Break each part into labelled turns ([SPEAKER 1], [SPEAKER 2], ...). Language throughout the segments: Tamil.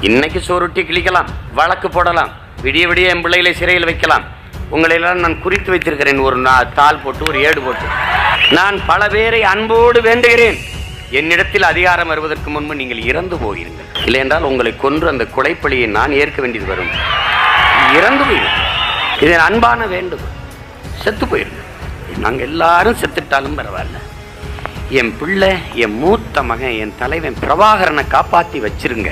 [SPEAKER 1] இன்னைக்கு சோறுட்டி கிழிக்கலாம், வழக்கு போடலாம், விடிய விடிய என் பிள்ளைகளை சிறையில் வைக்கலாம். உங்களையெல்லாம் நான் குறித்து வைத்திருக்கிறேன். ஒரு தாள் போட்டு, ஒரு ஏடு போட்டு. நான் பல பேரை அன்போடு வேண்டுகிறேன், என்னிடத்தில் அதிகாரம் வருவதற்கு முன்பு நீங்கள் இறந்து போகிறீர்கள். இல்லை என்றால் உங்களை கொன்று அந்த கொலைப்பழியை நான் ஏற்க வேண்டியது வரும். இறந்து போயிருங்க. இது அன்பான வேண்டும். செத்து போயிருங்க. நாங்கள் எல்லாரும் செத்துட்டாலும் பரவாயில்ல, என் பிள்ளை, என் மூத்த மகன், என் தலைவன் பிரபாகரனை காப்பாற்றி வச்சிருங்க.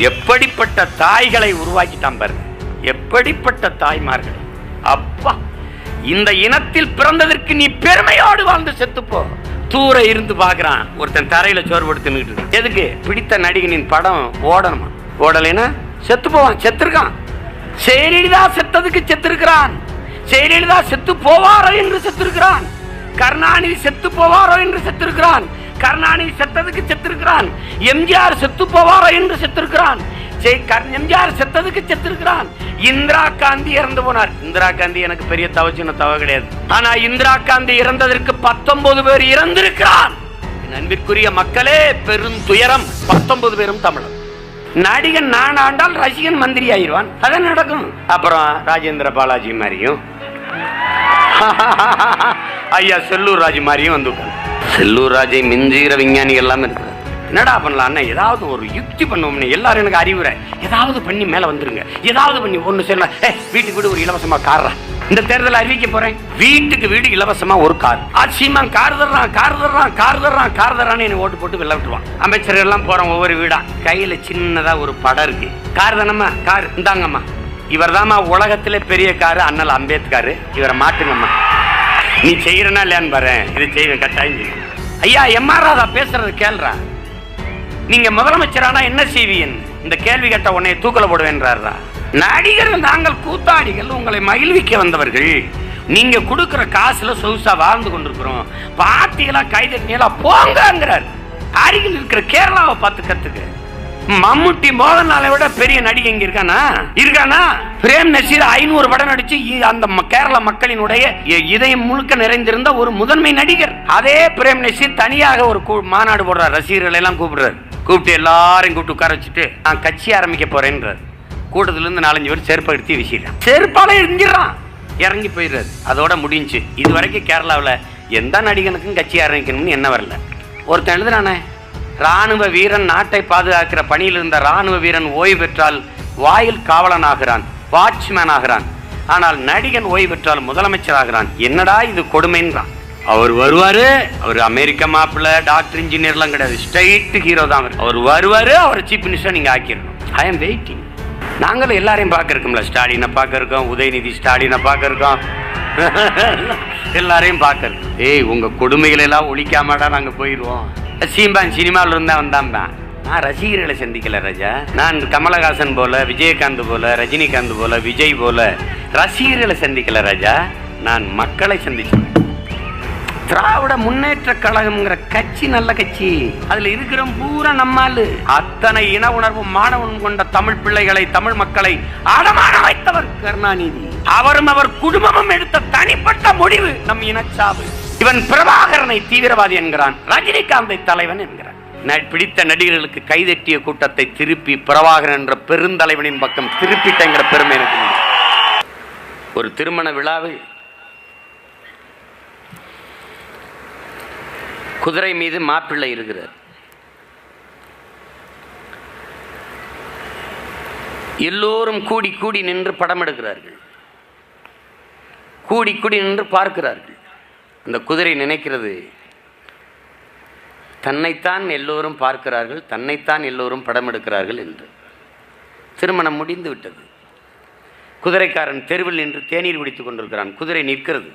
[SPEAKER 1] எப்படிப்பட்ட தாய்களை உருவாக்கிட்டான் பாருங்க, எப்படிப்பட்ட தாய்மார்கள். அப்பா, இந்த இனத்தில் பிறந்ததற்கு நீ பெருமையோடு வாழ்ந்து செத்துப்போ. தூர இருந்து பாக்குறான் ஒருத்தன் தரையில சோறு படுத்துன்னு. எதுக்கு? பிடித்த நடிகனின் படம் ஓடணுமா? ஓடலைன்னா செத்து போவான். செத்துருக்கான். ஜெயலலிதா செத்ததுக்கு செத்திருக்கிறான். ஜெயலலிதா செத்து போவாரோ என்று செத்திருக்கிறான். கருணாநிதி செத்து போவாரோ என்று செத்திருக்கிறான். கருணாநிதி செத்ததுக்கு செத்திருக்கிறான். எம்ஜிஆர் செத்து போவாரோ என்று செத்திருக்கிறான். எம்ஜிஆர் செத்ததுக்கு செத்திருக்கிறான். இந்திரா காந்தி இறந்து போனார். இந்திரா காந்தி எனக்கு பெரிய தவச்சின தவ கிடையாது. ஆனா இந்திரா காந்தி இறந்ததற்கு 19 பேர் இறந்திருக்கிறான். அன்பிற்குரிய மக்களே, பெரும் துயரம். 19 பேரும் தமிழர். நடிகன் நான் ஆண்டால் ரசிகன் மந்திரி ஆயிடுவான். அதான் நடக்கும். அப்புறம் ராஜேந்திர பாலாஜி மாதிரியும் ஐயா செல்லூர் ராஜு மாதிரியும் வந்து செல்லூர் ராஜை மிஞ்சுகிற விஞ்ஞானி எல்லாமே இருக்கிறார். என்னடா பண்ணலாம்னா ஏதாவது ஒரு யுக்தி பண்ணுவோம்னு எல்லாரும் எனக்கு அறிவுரை. ஏதாவது பண்ணி மேல வந்துருங்க, ஏதாவது பண்ணி ஒண்ணு சொல்ல. வீட்டுக்கு வீடு ஒரு இலவசமா கார். இந்த தேர்தல் அறிவிக்க போறேன், வீட்டுக்கு வீடு இலவசமா ஒரு கார். ஆட்சியமா கார் தர்றான், கார் தர்றான், கார் தர்றான், கார் தர்றான்னு என்ன ஓட்டு போட்டு வெளில விட்டுருவான். அமைச்சர்கள் எல்லாம் போறோம் ஒவ்வொரு வீடா, கையில சின்னதா ஒரு படம் இருக்கு. கார் தானம்மா, கார் இந்தாங்கம்மா. இவர் தான்மா உலகத்திலே பெரிய காரு, அண்ணல் அம்பேத்கர். இவரை மாட்டுங்கம்மா. நீ செய்யறனா இல்லையான்னு பாரு. இது செய்வேன், கட்டாயம் செய்வேன். ஐயா எம்ஆர் ராதா பேசுறது கேள்றா. நீங்க முதலமைச்சரானா என்ன செய்வீன்? இந்த கேள்வி கேட்ட உடனே தூக்கல போடுவேன்றாரா. நடிகர்கள் நாங்கள் கூத்தாடிகள், உங்களை மகிழ்விக்க வந்தவர்கள். நீங்க கொடுக்கிற காசுல சொகுசா வாழ்ந்து கொண்டிருக்கிறோம். பாத்தீங்களா, கைதட்டினா போங்கிறார். அருகில் இருக்கிற கேரளாவை பார்த்து கத்துக்க. மம்முட்டி மோகன்லாலை விட பெரிய நடிகை இங்க இருக்கானா? இருக்கானா? பிரேம் நசீர் 500 படம் நடிச்சு அந்த கேரள மக்களினுடைய இதயம் முழுக்க நிறைந்திருந்த ஒரு முதன்மை நடிகர். அதே பிரேம் நசீர் தனியாக ஒரு மாநாடு போடுறார். ரசிகர்கள் எல்லாம் கூப்பிடுறாரு. கூப்பிட்டு எல்லாரையும் கூப்பிட்டு உட்கார வச்சுட்டு நான் கட்சி ஆரம்பிக்க போறேன்றார். கூட்டத்துல இருந்து 4-5 பேர் செருப்பை எடுத்து வீசிடுறான். செருப்பால எரிஞ்சிடறான், இறங்கி போயிடுறாரு. அதோட முடிஞ்சு. இது வரைக்கும் கேரளாவில் எந்த நடிகனுக்கும் கட்சி ஆரம்பிக்கணும்னு என்ன வரல. ஒருத்தன் எழுதுறானே, ராணுவ வீரன் நாட்டை பாதுகாக்கிற பணியில் இருந்த ராணுவ வீரன் ஓய்வு பெற்றால் வாயில் காவலன் ஆகிறான், வாட்ச்மேன் ஆகிறான். ஆனால் நடிகன் ஓய்வு பெற்றால் முதலமைச்சர் ஆகிறான். என்னடா இது கொடுமைன்றான். அவர் வருவாரு, அவர் அமெரிக்க மாப்பிள்ள, டாக்டர், இன்ஜினியர் எல்லாம் கிடையாது, ஸ்ட்ரைட் ஹீரோ தான் அவர் வருவாரு. அவர் சீஃப் மினிஸ்டர் நீங்க ஆக்கிடணும். I am waiting. நாங்களும் எல்லாரையும் பார்க்க இருக்கோம்ல. ஸ்டாலினை பார்க்க இருக்கோம், உதயநிதி ஸ்டாலினை பார்க்க இருக்கோம், எல்லாரையும் பார்க்க இருக்கோம். ஏய், உங்க கொடுமைகளை எல்லாம் ஒழிக்காமடா நாங்க போயிடுவோம். சீம்பான் சினிமாவில் இருந்தா வந்தாம்பா. நான் ரசிகர்களை சந்திக்கல ராஜா. நான் கமலஹாசன் போல, விஜயகாந்த் போல, ரஜினிகாந்த் போல, விஜய் போல ரசிகர்களை சந்திக்கல ராஜா. நான் மக்களை சந்திச்சேன். திராவிட முன்னேற்ற கழகம்ங்கிற கட்சி நல்ல கட்சி. அதுல இருக்கிற பூரா நம்மாலு. அத்தனை இன உணர்வு மாணவன் கொண்ட தமிழ் பிள்ளைகளை, தமிழ் மக்களை அடமான வைத்தவர் கருணாநிதி. அவரும் அவர் குடும்பமும் எடுத்த தனிப்பட்ட முடிவு நம் இனச்சாவு. இவன் பிரபாகரனை தீவிரவாதி என்கிறான், ரஜினிகாந்தை தலைவன் என்கிறான். பிடித்த நடிகர்களுக்கு கைதட்டிய கூட்டத்தை திருப்பி பிரபாகரன் என்ற பெருந்தலைவனின் பக்கம் திருப்பிட்டங்கிற பெருமை எனக்கு. ஒரு திருமண விழாவில் குதிரை மீது மாப்பிள்ளை இருக்கிறார். எல்லோரும் கூடி கூடி நின்று படம் எடுக்கிறார்கள், கூடி கூடி நின்று பார்க்கிறார்கள். அந்த குதிரை நினைக்கிறது, தன்னைத்தான் எல்லோரும் பார்க்கிறார்கள், தன்னைத்தான் எல்லோரும் படம் எடுக்கிறார்கள் என்று. திருமணம் முடிந்து விட்டது. குதிரைக்காரன் தெருவில் நின்று தேநீர் குடித்துக் கொண்டிருக்கிறான். குதிரை நிற்கிறது.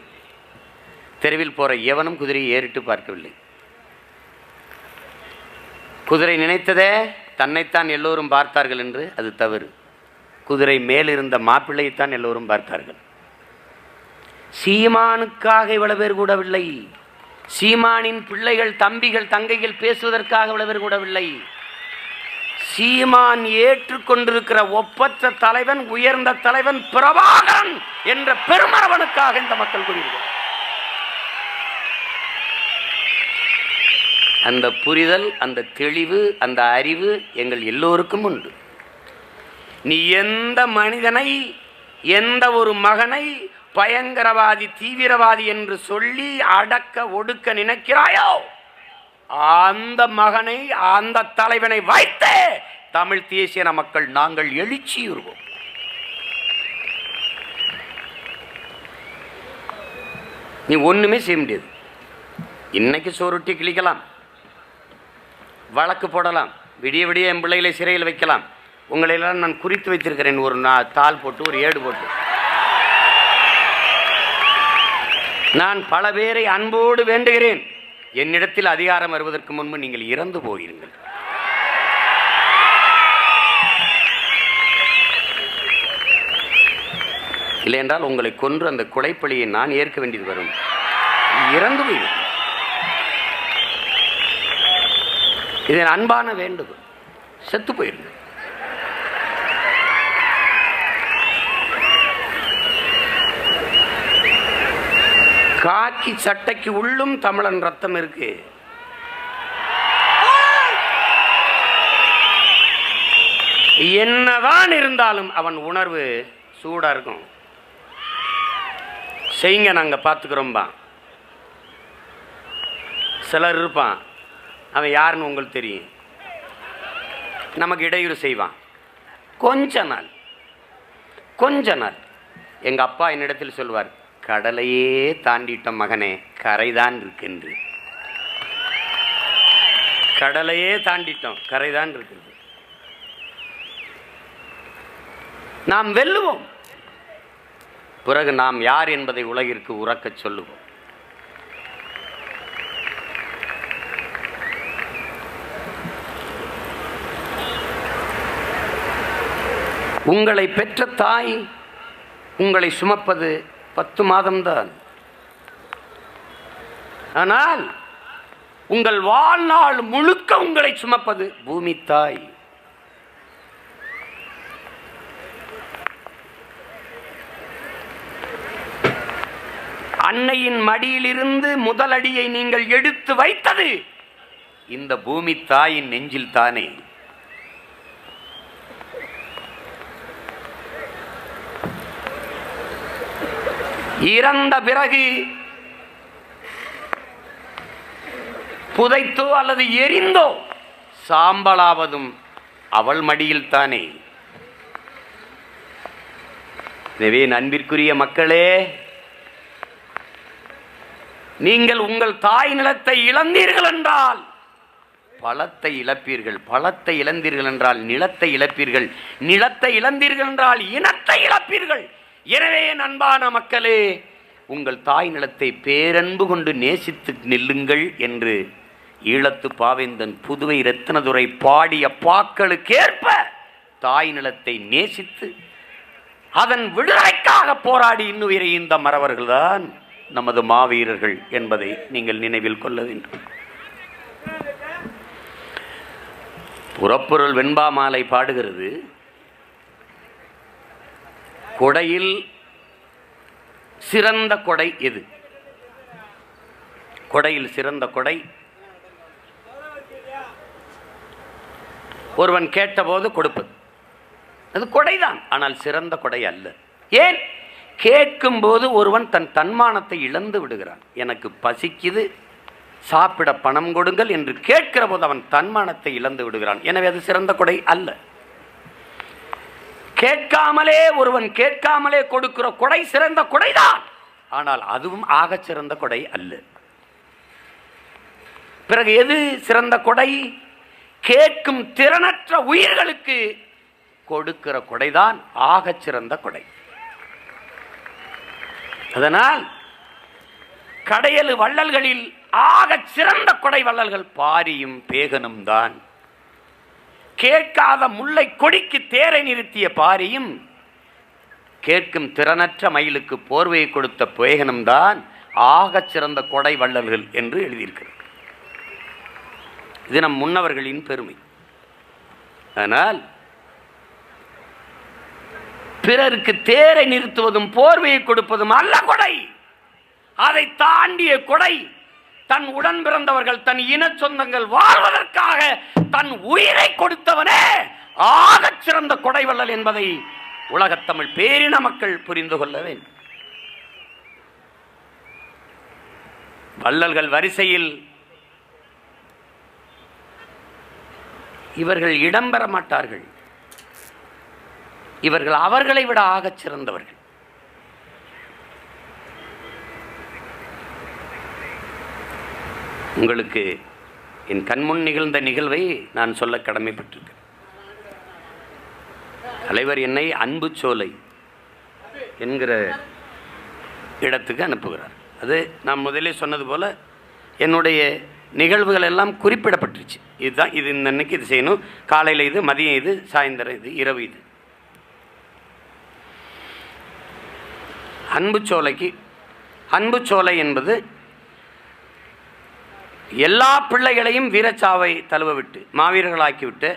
[SPEAKER 1] தெருவில் போற எவனும் குதிரையை ஏறிட்டு பார்க்கவில்லை. குதிரை நினைத்ததே தன்னைத்தான் எல்லோரும் பார்த்தார்கள் என்று. அது தவறு. குதிரை மேலிருந்த மாப்பிள்ளையைத்தான் எல்லோரும் பார்த்தார்கள். சீமானுக்காக இவ்வளவு பேர் கூடவில்லை. சீமானின் பிள்ளைகள், தம்பிகள், தங்கைகள் பேசுவதற்காக இவ்வளவு பேர் கூடவில்லை. சீமான் ஏற்றுக்கொண்டிருக்கிற ஒப்பற்ற தலைவன், உயர்ந்த தலைவன் பிரபாகரன் என்ற பெருமரவனுக்காக இந்த மக்கள் கூடியிருக்கிறார். அந்த புரிதல், அந்த தெளிவு, அந்த அறிவு எங்கள் எல்லோருக்கும் உண்டு. நீ எந்த மனிதனை, எந்த ஒரு மகனை பயங்கரவாதி, தீவிரவாதி என்று சொல்லி அடக்க ஒடுக்க நினைக்கிறாயோ, அந்த மகனை, அந்த தலைவனை வைத்து தமிழ் தேசிய மக்கள் நாங்கள் எழுச்சியுறுவோம். நீ ஒண்ணுமே செய்ய முடியாது. இன்னைக்கு சோறுட்டி கிழிக்கலாம், வழக்கு போடலாம், விடிய விடிய என் பிள்ளைகளை சிறையில் வைக்கலாம். உங்களையெல்லாம் நான் குறித்து வைத்திருக்கிறேன், ஒரு தாள் போட்டு, ஒரு ஏடு போட்டு. நான் பல பேரை அன்போடு வேண்டுகிறேன், என்னிடத்தில் அதிகாரம் வருவதற்கு முன்பு நீங்கள் இறந்து போகிறீர்கள். இல்லை என்றால் உங்களை கொன்று அந்த கொலைப்பழியை நான் ஏற்க வேண்டியது வரும். இறந்து போய் இது அன்பான வேண்டுகோள். செத்து போயிருங்க. காக்கி சட்டைக்கு உள்ளும் தமிழன் ரத்தம் இருக்கு. என்னதான் இருந்தாலும் அவன் உணர்வு சூடா இருக்கும். செய்யுங்க, நாங்க பார்த்துக்கிறோம்பா. சிலர் இருப்பான், அவன் யாருன்னு உங்களுக்கு தெரியும், நமக்கு இடையூறு செய்வான். கொஞ்ச நாள் எங்க அப்பா என்னிடத்தில் சொல்வார், கடலையே தாண்டிட்டோம் மகனே, கரைதான் இருக்கு. கடலையே தாண்டிட்டோம், கரைதான் இருக்கு. நாம் வெல்லுவோம். பிறகு நாம் யார் என்பதை உலகிற்கு உறக்கச் சொல்லுவோம். உங்களை பெற்ற தாய் உங்களை சுமப்பது 10 மாதம்தான். ஆனால் உங்கள் வாழ்நாள் முழுக்க உங்களை சுமப்பது பூமி தாய். அன்னையின் மடியிலிருந்து முதல் அடியை நீங்கள் எடுத்து வைத்தது இந்த பூமி தாயின் நெஞ்சில் தானே. இறந்த பிறகு புதைத்தோ அல்லது எரிந்தோ சாம்பலாவதும் அவள் மடியில் தானே. எனவே அன்பிற்குரிய மக்களே, நீங்கள் உங்கள் தாய் நிலத்தை இழந்தீர்கள் என்றால் பலத்தை இழப்பீர்கள். பலத்தை இழந்தீர்கள் என்றால் நிலத்தை இழப்பீர்கள். நிலத்தை இழந்தீர்கள் என்றால் இனத்தை இழப்பீர்கள். எனவே அன்பான மக்களே, உங்கள் தாய் நிலத்தை பேரன்பு கொண்டு நேசித்து நில்லுங்கள் என்று ஈழத்து பாவேந்தன் புதுவை ரத்தினதுரை பாடிய பாக்களுக்கேற்ப தாய் நிலத்தை நேசித்து அதன் விடுதலைக்காக போராடி இன்னுயிரை இந்த மறவர்கள்தான் நமது மாவீரர்கள் என்பதை நீங்கள் நினைவில் கொள்ள வேண்டும். புறப்பொருள் வெண்பா மாலை பாடுகிறது, கொடையில் சிறந்த கொடை எது? கொடையில் சிறந்த கொடை ஒருவன் கேட்டபோது கொடுப்பது. அது கொடைதான், ஆனால் சிறந்த கொடை அல்ல. ஏன்? கேட்கும் போது ஒருவன் தன் தன்மானத்தை இழந்து விடுகிறான். எனக்கு பசிக்குது, சாப்பிட பணம் கொடுங்கள் என்று கேட்கிற போது அவன் தன்மானத்தை இழந்து விடுகிறான். எனவே அது சிறந்த கொடை அல்ல. கேட்காமலே ஒருவன் கேட்காமலே கொடுக்கிற கொடை சிறந்த கொடைதான், ஆனால் அதுவும் ஆக சிறந்த கொடை அல்ல. பிறகு எது சிறந்த கொடை? கேட்கும் திறனற்ற உயிர்களுக்கு கொடுக்கிற கொடைதான் ஆக சிறந்த கொடை. அதனால் கடையலு வள்ளல்களில் ஆக சிறந்த கொடை வள்ளல்கள் பாரியும் பேகனும் தான். கேட்காத முல்லை கொடிக்கு தேரை நிறுத்திய பாரியும் கேட்கும் திறனற்ற மயிலுக்கு போர்வையை கொடுத்த பேகனும் தான் ஆக சிறந்த கொடை வள்ளல்கள் என்று எழுதியிருக்கிறது. இது நம் முன்னவர்களின் பெருமை. ஆனால் பிறருக்கு தேரை நிறுத்துவதும் போர்வையை கொடுப்பதும் அல்ல கொடை. அதை தாண்டிய கொடை தன் உடன் பிறந்தவர்கள், தன் இன சொந்தங்கள் வாழ்வதற்காக தன் உயிரை கொடுத்தவனே ஆகச் சிறந்த கொடைவள்ளல் என்பதை உலகத்தமிழ் பேரின மக்கள் புரிந்து கொள்ள வேண்டும். வள்ளல்கள் வரிசையில் இவர்கள் இடம்பெற மாட்டார்கள். இவர்கள் அவர்களை விட ஆகச் சிறந்தவர்கள். உங்களுக்கு என் கண்முன் நிகழ்ந்த நிகழ்வை நான் சொல்ல கடமைப்பட்டிருக்கிறேன். தலைவர் என்னை அன்பு சோலை என்கிற இடத்துக்கு அனுப்புகிறார். அது நான் முதலே சொன்னது போல என்னுடைய நிகழ்வுகள் எல்லாம் குறிப்பிடப்பட்டுருச்சு. இதுதான், இது இந்த அன்னைக்கு இது செய்யணும், காலையில் இது, மதியம் இது, சாயந்தரம் இது, இரவு இது. அன்பு சோலைக்கு, அன்பு சோலை என்பது எல்லா பிள்ளைகளையும் வீரச்சாவை தழுவ விட்டு மாவீரர்களாக்கிவிட்டு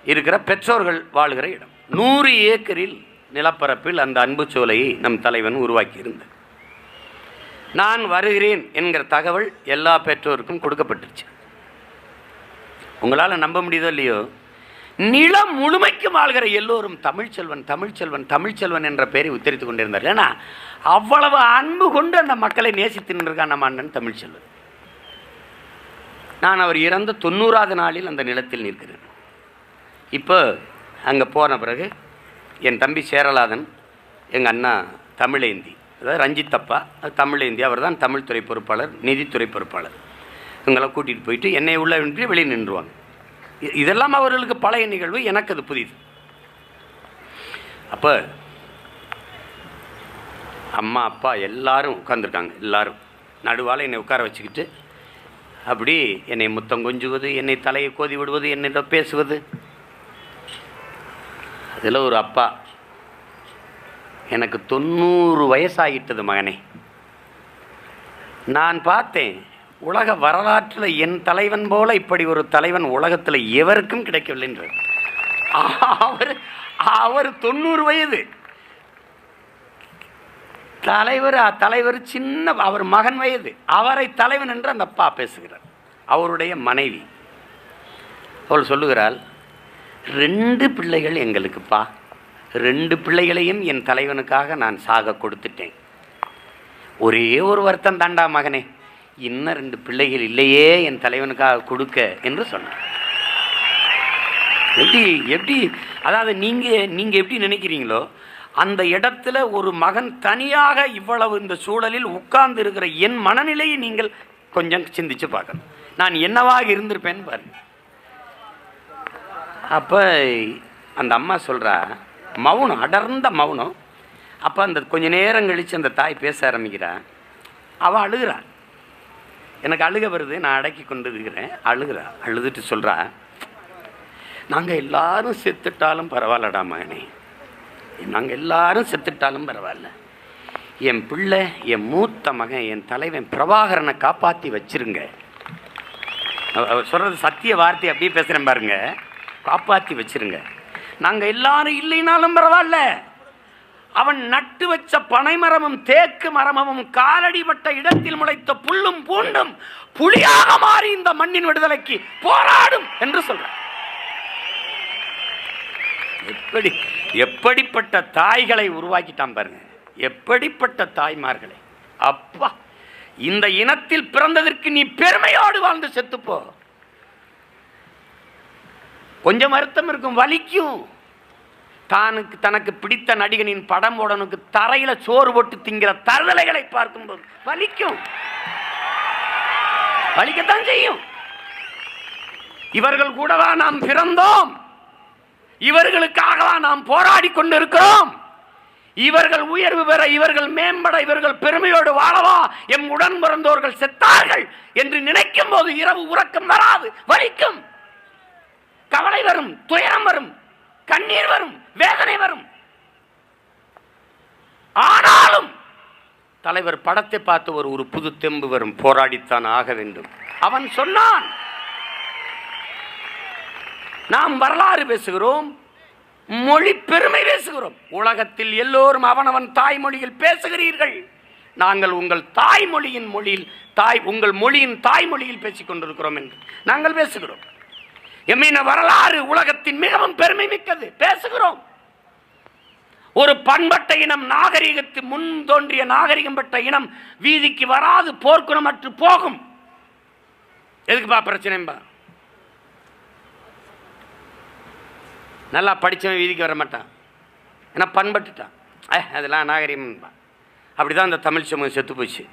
[SPEAKER 1] இருக்கிற பெற்றோர்கள் வாழ்கிற இடம். 100 ஏக்கரில் நிலப்பரப்பில் அந்த அன்பு சோலையை நம் தலைவன் உருவாக்கி இருந்தார். நான் வருகிறேன் என்கிற தகவல் எல்லா பெற்றோருக்கும் கொடுக்கப்பட்டுருச்சு. உங்களால் நம்ப முடியுதோ இல்லையோ, நிலம் முழுமைக்கு வாழ்கிற எல்லோரும் தமிழ்ச்செல்வன் தமிழ்ச்செல்வன் தமிழ்ச்செல்வன் என்ற பெயரை உத்தரித்து கொண்டிருந்தார். ஏன்னா அவ்வளவு அன்பு கொண்டு அந்த மக்களை நேசித்து நின்றிருக்கான் நம்ம அண்ணன் தமிழ்ச்செல்வன். நான் அவர் இறந்த 90வது நாளில் அந்த நிலத்தில் நிற்கிறேன். இப்போ அங்கே போன பிறகு என் தம்பி சேரலாதன், எங்கள் அண்ணா தமிழேந்தி, அதாவது ரஞ்சித் அப்பா தமிழேந்தி, அவர் தான் தமிழ்துறை பொறுப்பாளர், நிதித்துறை பொறுப்பாளர், இவங்களாம் கூட்டிகிட்டு போயிட்டு என்னை உள்ள நின்று வெளியே நின்றுவாங்க. இதெல்லாம் அவர்களுக்கு பழைய நிகழ்வு, எனக்கு அது புதிது. அப்போ அம்மா அப்பா எல்லாரும் உட்காந்துருக்காங்க. எல்லாரும் நடுவால் என்னை உட்கார வச்சுக்கிட்டு அப்படி என்னை முத்தம் கொஞ்சுவது, என்னை தலையை கோதி விடுவது, என்னிடம் பேசுவது. அதில் ஒரு அப்பா, எனக்கு 90 வயசாகிட்டது மகனே, நான் பார்த்தேன் உலக வரலாற்றில் என் தலைவன் போல இப்படி ஒரு தலைவன் உலகத்தில் எவருக்கும் கிடைக்கவில்லை என்றார். அவர் 90 வயது தலைவர் சின்ன, அவர் மகன் வயது, அவரை தலைவன் என்று அந்த அப்பா பேசுகிறார். அவருடைய மனைவி அவள் சொல்லுகிறாள், 2 பிள்ளைகள் எங்களுக்குப்பா, 2 பிள்ளைகளையும் என் தலைவனுக்காக நான் சாக கொடுத்துட்டேன். ஒரே ஒரு வருத்தம் தாண்டா மகனே, இன்னும் 2 பிள்ளைகள் இல்லையே என் தலைவனுக்காக கொடுக்க என்று சொன்னார். எப்படி அதாவது நீங்க எப்படி நினைக்கிறீங்களோ அந்த இடத்துல ஒரு மகன் தனியாக இவ்வளவு இந்த சூழலில் உட்கார்ந்து இருக்கிற என் மனநிலையை நீங்கள் கொஞ்சம் சிந்திச்சு பார்க்கணும். நான் என்னவாக இருந்திருப்பேன்னு பாருங்க. அப்போ அந்த அம்மா சொல்கிறா, மௌனம், அடர்ந்த மௌனம். அப்போ அந்த கொஞ்ச நேரம் கழித்து அந்த தாய் பேச ஆரம்பிக்கிறா. அவள் அழுகிறா, எனக்கு அழுக வருது, நான் அடக்கி கொண்டு இருக்கிறேன். அழுகிறா, அழுதுட்டு சொல்கிறா, நாங்கள் எல்லாரும் செத்துட்டாலும் பரவாயில்லடா மகனே, நாங்கள் எல்லாரும் செத்துட்டாலும் பரவாயில்ல, என் பிள்ளை, என் மூத்த மகன், என் தலைவன் பிரபாகரனை காப்பாற்றி வச்சிருங்க. அவர் சொல்கிறது சத்திய வார்த்தை, அப்படியே பேசுகிறேன் பாருங்க. காப்பாற்றி வச்சிருங்க, நாங்கள் எல்லாரும் இல்லைனாலும் பரவாயில்ல, அவன் நட்டு வச்ச பனை மரமும் தேக்கு மரமும் காலடிபட்ட இடத்தில் முளைத்த புல்லும் பூண்டும் புலியாக மாறி இந்த மண்ணின் விடுதலைக்கு போராடும் என்று சொல்றார். எப்படிப்பட்ட தாய்களை உருவாக்கிட்டான் பாருங்க, எப்படிப்பட்ட தாய்மார்களை. அப்பா, இந்த இனத்தில் பிறந்ததற்கு நீ பெருமையோடு வாழ்ந்து செத்துப்போ. கொஞ்சம் வருத்தம் இருக்கும், வலிக்கும். தனக்கு பிடித்த நடிகனின் படம் போடனுக்கு தரையில சோறு போட்டு திங்கிற தருதலைகளை பார்க்கும்போது வலிக்கும், வலிக்கத்தான் செய்யும். இவர்கள் கூடவா நாம் பிறந்தோம்? இவர்களுக்காகவா நாம் போராடி கொண்டிருக்கிறோம்? இவர்கள் உயர்வு பெற, இவர்கள் மேம்பட, இவர்கள் பெருமையோடு வாழவா எம் உடன் பிறந்தோர்கள் செத்தார்கள் என்று நினைக்கும் போது இரவு உறக்கம் வராது, வலிக்கும், கவலை வரும், துயரம் வரும், கண்ணீர் வரும், வேதனை வரும். ஆனாலும் தலைவர் படத்தை பார்த்து ஒரு புது தெம்பு வரும், போராடித்தான் ஆக வேண்டும். அவன் சொன்னான். நாம் வரலாறு பேசுகிறோம், மொழி பெருமை பேசுகிறோம். உலகத்தில் எல்லோரும் அவனவன் தாய்மொழியில் பேசுகிறீர்கள், நாங்கள் உங்கள் தாய்மொழியின் மொழியில் உங்கள் மொழியின் தாய்மொழியில் பேசிக் கொண்டிருக்கிறோம் என்று நாங்கள் பேசுகிறோம். எம்மின வரலாறு உலகத்தின் மிகவும் பெருமை மிக்கது. பேசுகிறோம். ஒரு பண்பட்ட இனம், நாகரிகத்து முன் தோன்றிய நாகரிகம் பெற்ற இனம் வீதிக்கு வராது, போர்க்குணமற்று போகும். எதுக்குப்பா பிரச்சனைப்பா? நல்லா படித்தவன் வீதிக்கு வர மாட்டான், ஏன்னா பண்பட்டுட்டான். அதெல்லாம் நாகரிகம். அப்படிதான் அந்த தமிழ் சமூகம் செத்து போச்சு.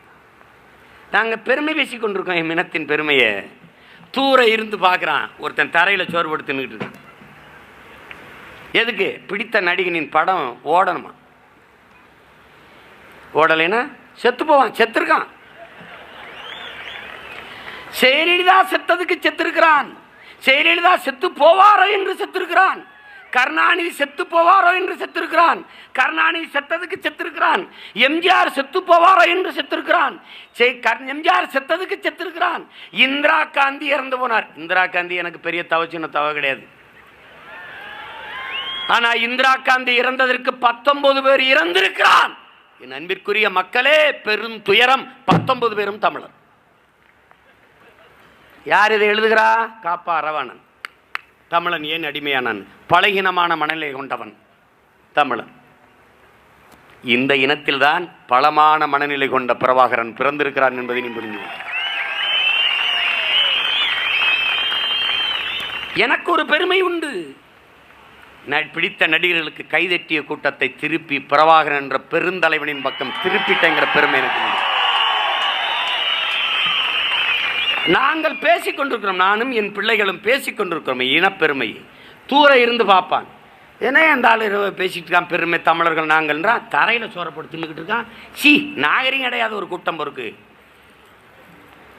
[SPEAKER 1] நாங்கள் பெருமை பேசி கொண்டிருக்கோம் என் இனத்தின் பெருமையை. தூர இருந்து பார்க்குறான் ஒருத்தன் தரையில் சோறு போட்டு தின்னுக்கிட்டு இருக்கான். எதுக்கு? பிடித்த நடிகனின் படம் ஓடணுமா? ஓடலைன்னா செத்து போவான். செத்துருக்கான். ஜெயலலிதா செத்ததுக்கு செத்திருக்கிறான். ஜெயலலிதா செத்து போவாரோ என்று செத்திருக்கிறான். கருணாநிதி செத்து போவாரோ என்று செத்திருக்கிறான். கருணாநிதி செத்ததுக்கு செத்திருக்கிறான். எம்ஜிஆர் செத்து போவாரோ என்று செத்திருக்கிறான். எம்ஜிஆர் செத்ததுக்கு செத்திருக்கிறான். இந்திரா காந்தி இறந்து போனார். இந்திரா காந்தி எனக்கு பெரிய தவச்சின்ன தவ கிடையாது. ஆனா இந்திரா காந்தி இறந்ததற்கு 19 பேர் இறந்திருக்கிறான். என் அன்பிற்குரிய மக்களே, பெரும் துயரம். 19 பேரும் தமிழர். யார் இதை எழுதுகிறா? காப்பா ரவாணன். தமிழன் ஏன் அடிமையானான்? பலகீனமான மனநிலை கொண்டவன் தமிழன். இந்த இனத்தில்தான் பலமான மனநிலை கொண்ட பிரபாகரன் பிறந்திருக்கிறான் என்பதை நீ புரிந்து. எனக்கு ஒரு பெருமை உண்டு. பிடித்த நடிகர்களுக்கு கைதட்டிய கூட்டத்தை திருப்பி பிரபாகரன் என்ற பெருந்தலைவனின் பக்கம் திருப்பிட்டங்கிற பெருமை எனக்கு உண்டு. நாங்கள் பேசிக் கொண்டிருக்கிறோம், நானும் என் பிள்ளைகளும் பேசிக் கொண்டிருக்கிறோம் இனப்பெருமை. தூர இருந்து பார்ப்பான். ஏன்னா அந்த ஆள் பேசிட்டு இருக்கான் பெருமை, தமிழர்கள் நாங்கள்ன்றா. தரையில் சோறப்பட்டு தின்னுக்கிட்டு இருக்கான். நாகரிகம் கிடையாது ஒரு கூட்டம் பொறுக்கு.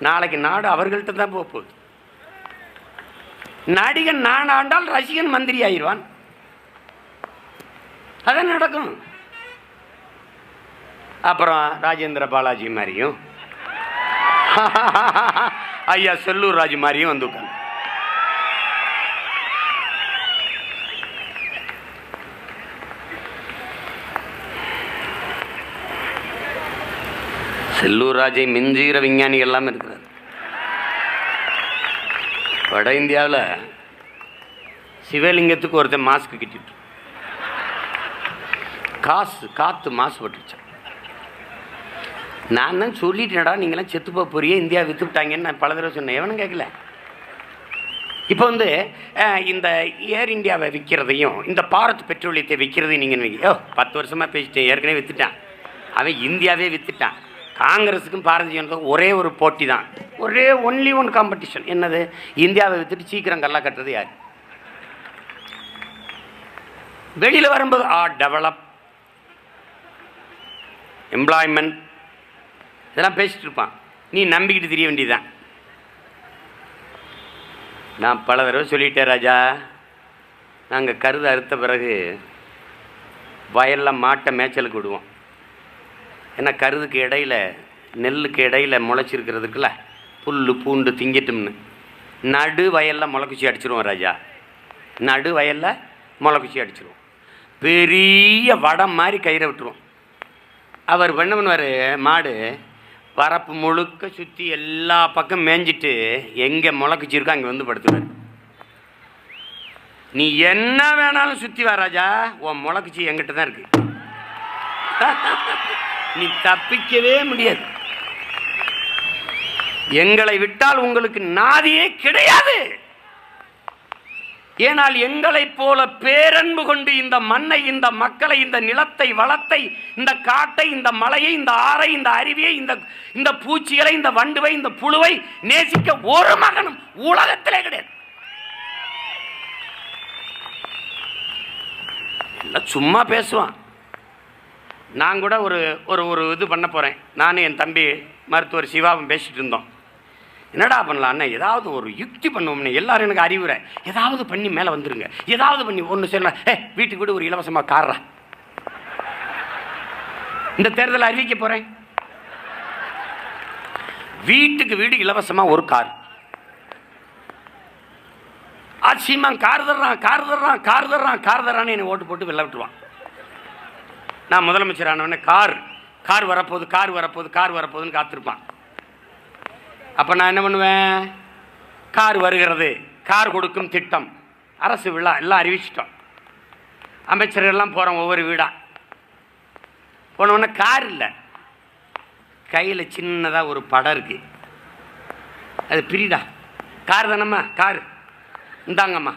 [SPEAKER 1] நாளைக்கு நாடு அவர்கள்ட்ட தான் போகுது. நடிகன் நான் ஆண்டால் ரசிகன் மந்திரி ஆயிடுவான். அதான் நடக்கும். அப்புறம் ராஜேந்திர பாலாஜி மாதிரியும் ஐயா செல்லூர் ராஜு மாதிரியும் வந்து உட்காந்து செல்லூர் ராஜை மிஞ்சுகிற விஞ்ஞானிகள் எல்லாம் இருக்கிறார். வட இந்தியாவில் சிவலிங்கத்துக்கு ஒருத்தன் மாஸ்க் கட்டிட்டு காற்று மாசுபட்டுருச்சு. நான் தான் சொல்லிட்டேன்டா, நீங்களாம் செத்து போறியே, இந்தியா விற்று விட்டாங்கன்னு நான் பல தடவை சொன்னேன். எவனும் கேட்கல. இப்போ வந்து இந்த ஏர் இந்தியாவை விற்கிறதையும் இந்த பாரத் பெட்ரோலியத்தை விற்கிறதையும் நீங்கள் 10 வருஷமாக பேசிட்டேன். ஏற்கனவே விற்றுட்டான் அவன். இந்தியாவே விற்றுட்டான். காங்கிரஸுக்கும் பாரதிய ஜனதாவுக்கும் ஒரே ஒரு போட்டி தான், ஒன்லி ஒன் காம்படிஷன். என்னது? இந்தியாவை விற்றுட்டு சீக்கிரம் கல்லா கட்டுறது யார்? வெளியில் வரும்போது டெவலப், எம்ப்ளாய்மெண்ட் இதெல்லாம் பேசிட்டு இருப்பான். நீ நம்பிக்கிட்டு தெரிய வேண்டியதுதான். நான் பல தடவை சொல்லிட்டேன் ராஜா, நாங்கள் கருது அறுத்த பிறகு வயலில் மாட்டை மேய்ச்சலுக்கு விடுவோம். ஏன்னா கருதுக்கு இடையில் நெல்லுக்கு இடையில் முளைச்சிருக்கிறதுக்குல புல் பூண்டு திங்கிட்டும்னு நடு வயலில் முளைக்குச்சி அடிச்சிருவோம் ராஜா. நடு வயலில் முளைக்குச்சி அடிச்சிருவோம். பெரிய வடம் மாதிரி கயிறை விட்டுருவோம். அவர் என்ன பண்ணுவார்? மாடு வரப்பு முழுக்க சுற்றி எல்லா பக்கம் மேய்ஞ்சிட்டு எங்கே முளைக்குச்சி இருக்கோ அங்கே வந்து படுத்துவார். நீ என்ன வேணாலும் சுற்றி வா ராஜா, உன் முளைக்குச்சி என்கிட்ட தான் இருக்கு. நீ தப்பிக்கவே முடியாது. எங்களை விட்டால் உங்களுக்கு நாதியே கிடையாது. ஏனால் எங்களை போல பேரன்பு கொண்டு இந்த மண்ணை, இந்த மக்களை, இந்த நிலத்தை, வளத்தை, இந்த காட்டை, இந்த மலையை, இந்த ஆறை, இந்த அருவியை, இந்த பூச்சிகளை, இந்த வண்டுவை, இந்த புழுவை நேசிக்க ஒரு மகனும் உலகத்திலே கிடையாது. சும்மா பேசுவான். நான் கூட ஒரு இது பண்ண போகிறேன். நானும் என் தம்பி மருத்துவர் சிவாவும் பேசிகிட்டு இருந்தோம். என்னடா பண்ணலான்னா, ஏதாவது ஒரு யுக்தி பண்ணுவோம்னு எல்லாரும் எனக்கு அறிவுரை. ஏதாவது பண்ணி மேலே வந்துருங்க, ஏதாவது பண்ணி ஒன்று சொல்லலாம். வீட்டுக்கு வீடு ஒரு இலவசமாக கார்றா. இந்த தேர்தலை அறிவிக்க போகிறேன். வீட்டுக்கு வீடு இலவசமாக ஒரு கார். சீமான் கார் தர்றான்னு என்னை ஓட்டு போட்டு வெளில விட்டுருவான். நான் முதலமைச்சர் ஆனவொடனே கார் வரப்போகுதுன்னு காத்திருப்பான். அப்போ நான் என்ன பண்ணுவேன்? கார் வருகிறது, கார் கொடுக்கும் திட்டம், அரசு விழா எல்லாம் அறிவிச்சிட்டோம். அமைச்சர்கள்லாம் போகிறோம் ஒவ்வொரு வீடாக. போனோடனே கார் இல்லை, கையில் சின்னதாக ஒரு படம் இருக்குது. அது பிரிடா, கார் தானம்மா, கார் இந்தாங்கம்மா,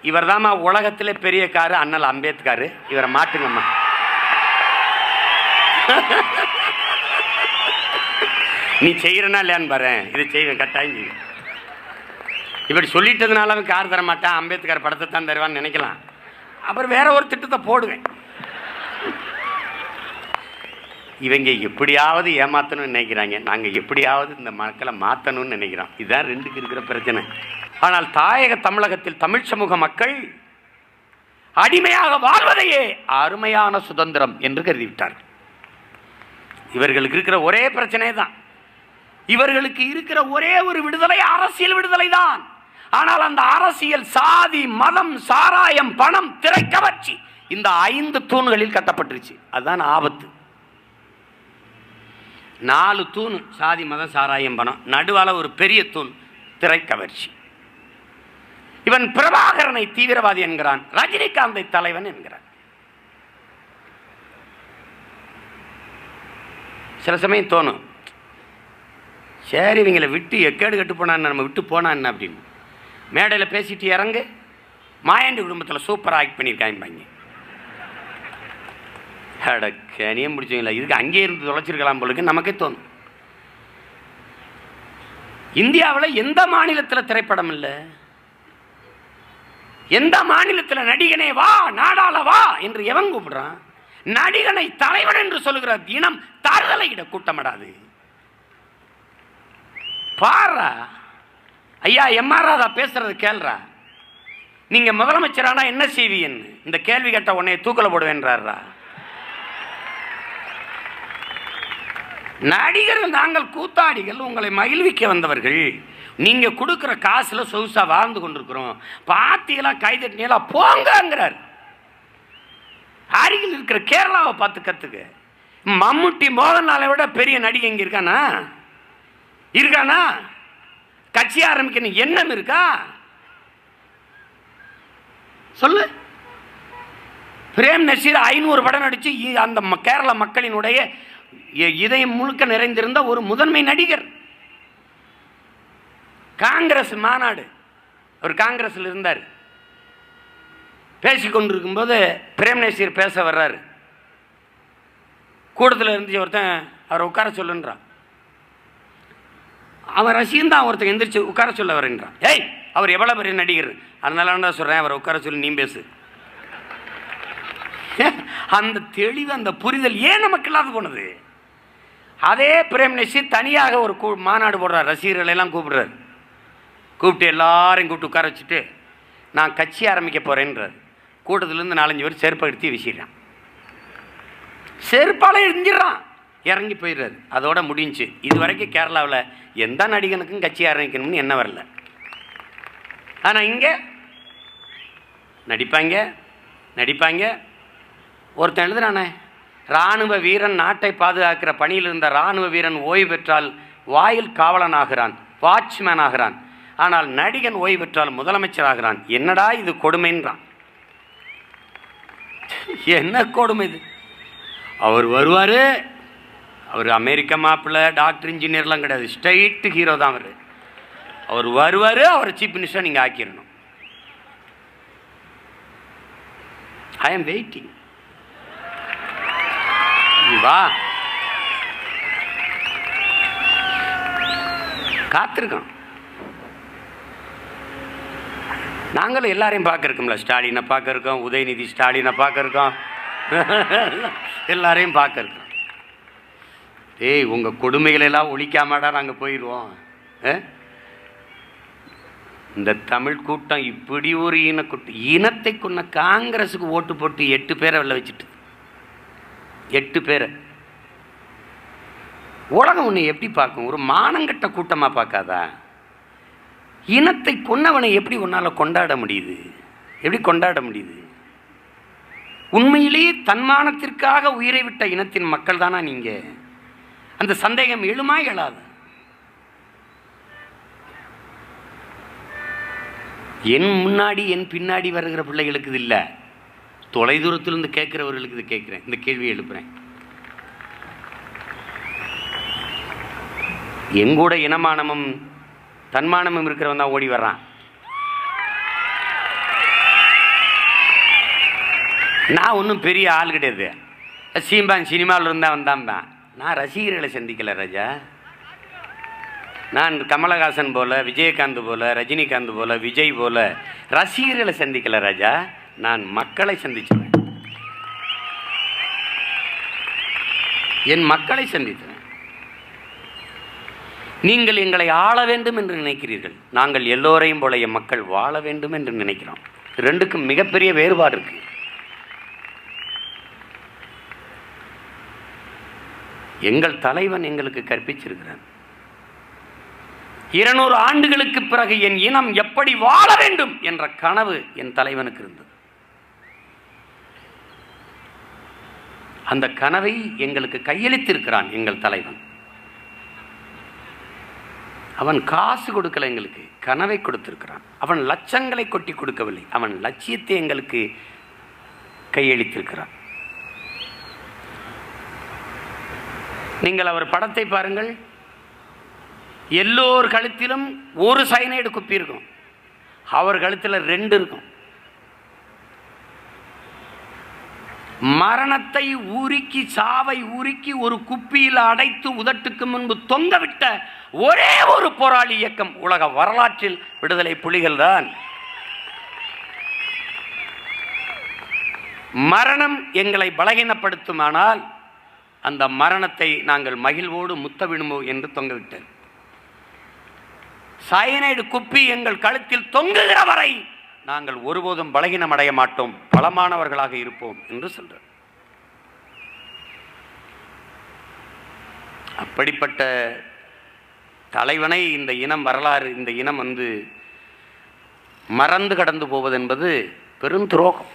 [SPEAKER 1] இவர் தாம்மா உலகத்திலே பெரிய காரு, அண்ணல் அம்பேத்கர், இவரை மாட்டுங்கம்மா. நீ செய்கிறனா இல்லையான்னு பாரு, இது செய்வேன், கட்டாயம் செய்வேன். இப்படி சொல்லிட்டதுனால அவன் கார் தர மாட்டான், அம்பேத்கர் படத்தை தான் தருவான்னு நினைக்கலாம். அப்புறம் வேற ஒரு திட்டத்தை போடுவேன். இவங்க எப்படியாவது ஏமாற்றணும்னு நினைக்கிறாங்க, நாங்கள் எப்படியாவது இந்த மக்களை மாற்றணும்னு நினைக்கிறோம். இதுதான் ரெண்டுக்கு இருக்கிற பிரச்சனை. ஆனால் தாயக தமிழகத்தில் தமிழ் சமூக மக்கள் அடிமையாக வாழ்வதையே அருமையான சுதந்திரம் என்று கருதிவிட்டார்கள். இவர்களுக்கு இருக்கிற ஒரே பிரச்சனை தான், இவர்களுக்கு இருக்கிற ஒரே ஒரு விடுதலை அரசியல் விடுதலை தான். ஆனால் அந்த அரசியல் சாதி, மதம், சாராயம், பணம், திரைக்கவர்ச்சி, இந்த 5 தூண்களில் கட்டப்பட்டுருச்சு. அதுதான் ஆபத்து. 4 தூண் சாதி, மதம், சாராயம், பணம், நடுவால ஒரு பெரிய தூண் திரைக்கவர்ச்சி. இவன் பிரபாகரனை தீவிரவாதி என்கிறான், ரஜினிகாந்தை தலைவன் என்கிறான். சில சமயம் தோணும், சரி இவங்களை விட்டு எக்கேடு கட்டு போனான்னு, நம்ம விட்டு போனா என்ன அப்படின்னு. மேடையில் பேசிட்டு இறங்கு, மாயாண்டி குடும்பத்தில் சூப்பராக ஆக்ட் பண்ணியிருக்காங்க. கனியம் பிடிச்சவங்களா, இதுக்கு அங்கே இருந்து தொலைச்சிருக்கலாம் போலுக்கு நமக்கே தோணும். இந்தியாவில் எந்த மாநிலத்தில் திரைப்படம் இல்லை, எந்த மாநிலத்தில் நடிகனே வா நாடாள வா என்று எவன் கூப்பிடுறான்? நடிகனை தலைவன் என்று சொல்லுகிற இனம் தாழ்தலையிட கூட்டமிடாது. பாரா ஐயா, எம்ஆர் ராதா பேசுறது கேள்றா, நீங்க முதலமைச்சரானா என்ன செய்வீன்னு இந்த கேள்வி கேட்ட உன்னை தூக்கல போடுவேன்றாரா. நடிகர்கள் நாங்கள் கூத்தாடிகள், உங்களை மகிழ்விக்க வந்தவர்கள். நீங்க கொடுக்கிற காசுல சொகுசா வாழ்ந்து கொண்டிருக்கிறோம், பாத்தீங்களா கைதட்டினீங்களா போங்கிறார். அருகில் இருக்கிற கேரளாவை பார்த்து கத்துக்க. மம்முட்டி மோகன்லாலை விட பெரிய நடிகை இங்க இருக்கானா? இருக்கானா? கட்சி ஆரம்பிக்கணும் எண்ணம் இருக்கா? சொல்லு. பிரேம் நசீர் 500 படம் நடிச்சு அந்த கேரள மக்களினுடைய இதயம் முழுக்க நிறைந்திருந்த ஒரு முதன்மை நடிகர். காங்கிரஸ் மாநாடு, அவர் காங்கிரஸில் இருந்தார். பேசிக்கொண்டிருக்கும் போது பிரேம் நசீர் பேச வர்றாரு. கூட்டத்தில் இருந்துச்சு ஒருத்தன் அவரை உட்கார சொல்லுன்றான். அவன் ரசிகன் தான், ஒருத்தன் எந்திரிச்சு உட்கார சொல்ல வரேன்றான். ஏய், அவர் எவ்வளோ பெரிய நடிகர், அதனால தான் சொல்கிறேன், அவரை உட்கார சொல்லி நீ பேசு. அந்த தெளிவு, அந்த புரிதல் ஏன் நமக்கு இல்லாத போனது? அதே பிரேம் நசீர் தனியாக ஒரு மாநாடு போடுறார், ரசிகர்கள் எல்லாம் கூப்பிடுறாரு. கூப்பிட்டு எல்லாரையும் கூப்பிட்டு உட்கார வச்சுட்டு நான் கட்சி ஆரம்பிக்க போகிறேன்றார். கூட்டத்திலேருந்து 4-5 பேர் செருப்பை எடுத்து வீசிடுறான். செருப்பால் எரிஞ்சிடறான், இறங்கி போயிடுறாரு. அதோட முடிஞ்சு. இது வரைக்கும் கேரளாவில் எந்த நடிகனுக்கும் கட்சி ஆரம்பிக்கணும்னு என்ன வரல. ஆனால் இங்கே நடிப்பாங்க. ஒருத்தன் எழுதுறானே, இராணுவ வீரன் நாட்டை பாதுகாக்கிற பணியில் இருந்த இராணுவ வீரன் ஓய்வு பெற்றால் வாயில் காவலன் ஆகிறான், வாட்ச்மேன் ஆகிறான். ஆனால் நடிகன் ஓய்வு பெற்றால் முதலமைச்சர் ஆகிறான். என்னடா இது கொடுமைன்றான். என்ன கொடுமை இது? அவர் வருவார், அவர் அமெரிக்க மாப்பிள்ளை, டாக்டர், இன்ஜினியர்லாம் கிடையாது, ஸ்ட்ரைட்டு ஹீரோ தான் அவர். அவர் வருவார், அவரை சீஃப் மினிஸ்டர் நீங்கள் ஆக்கிடணும். I am waiting. வா, காத்திருக்கோம். நாங்களும் எல்லாரையும் பார்க்க இருக்கோம்ல, ஸ்டாலினை பார்க்க இருக்கோம், உதயநிதி ஸ்டாலினை பார்க்க இருக்கோம், எல்லாரையும் பார்க்க இருக்கோம். ஏய், உங்கள் கொடுமைகளெல்லாம் ஒழிக்காமடா நாங்கள் போயிடுவோம். இந்த தமிழ் கூட்டம் இப்படி ஒரு இனத்தை கொண்ட காங்கிரஸுக்கு ஓட்டு போட்டு 8 பேரை வெளில வச்சுட்டு, 8 பேரை. உலகம் உன்னை எப்படி பார்க்கும்? ஒரு மானங்கட்ட கூட்டமாக பார்க்காதா? இனத்தை கொன்னவனை எப்படி உன்னால் கொண்டாட முடியுது? எப்படி கொண்டாட முடியுது? உண்மையிலேயே தன்மானத்திற்காக உயிரை விட்ட இனத்தின் மக்கள் தானா நீங்க? அந்த சந்தேகம் எழுமா எழாது? என் முன்னாடி என் பின்னாடி வருகிற பிள்ளைகளுக்கு இது இல்லை, தொலைதூரத்திலிருந்து கேட்கிறவர்களுக்கு இது கேட்கிறேன், இந்த கேள்வியை எழுப்புறேன். எங்கூட இனமானமும் தன்மானமும் இருக்கிறவன் தான் ஓடி வர்றான். நான் ஒன்றும் பெரிய ஆள் கிடையாது, சீம்பான் சினிமாவில் இருந்தால் வந்தான்பான். நான் ரசிகர்களை சந்திக்கல ராஜா. நான் கமலஹாசன் போல, விஜயகாந்த் போல, ரஜினிகாந்த் போல, விஜய் போல ரசிகர்களை சந்திக்கல ராஜா. நான் மக்களை சந்திச்சேன், என் மக்களை சந்தித்தேன். நீங்கள் எங்களை ஆள வேண்டும் என்று நினைக்கிறீர்கள், நாங்கள் எல்லோரையும் போல என் மக்கள் வாழ வேண்டும் என்று நினைக்கிறோம். ரெண்டுக்கும் மிகப்பெரிய வேறுபாடு இருக்கு. எங்கள் தலைவன் எங்களுக்கு கற்பிச்சிருக்கிறான். 200 ஆண்டுகளுக்கு பிறகு என் இனம் எப்படி வாழ வேண்டும் என்ற கனவு என் தலைவனுக்கு இருந்தது. அந்த கனவை எங்களுக்கு கையளித்திருக்கிறான் எங்கள் தலைவன். அவன் காசு கொடுக்கல, எங்களுக்கு கனவை கொடுத்திருக்கிறான். அவன் லட்சங்களை கொட்டி கொடுக்கவில்லை, அவன் லட்சியத்தை எங்களுக்கு கையளித்திருக்கிறான். நீங்கள் அவர் படத்தை பாருங்கள், எல்லோர் கழுத்திலும் ஒரு சயனைடு குப்பி இருக்கும், அவர் கழுத்தில் 2 இருக்கும். மரணத்தை உருக்கி, சாவை உருக்கி ஒரு குப்பியில் அடைத்து உதட்டுக்கு முன்பு தொங்கவிட்ட ஒரே ஒரு போராளி இயக்கம் உலக வரலாற்றில் விடுதலை புலிகள் தான். மரணம் எங்களை பலகீனப்படுத்துமானால் அந்த மரணத்தை நாங்கள் மகிழ்வோடு முத்தவிடுமோ என்று தொங்கவிட்டேன். சயனைடு குப்பி எங்கள் கழுத்தில் தொங்குகிற வரை நாங்கள் ஒருபோதும் பலகீனம் அடைய மாட்டோம், பலமானவர்களாக இருப்போம் என்று சொல்றார். அப்படிப்பட்ட தலைவனை இந்த இனம் வரலாறு, இந்த இனம் மறந்து கடந்து போவது என்பது பெரும் துரோகம்.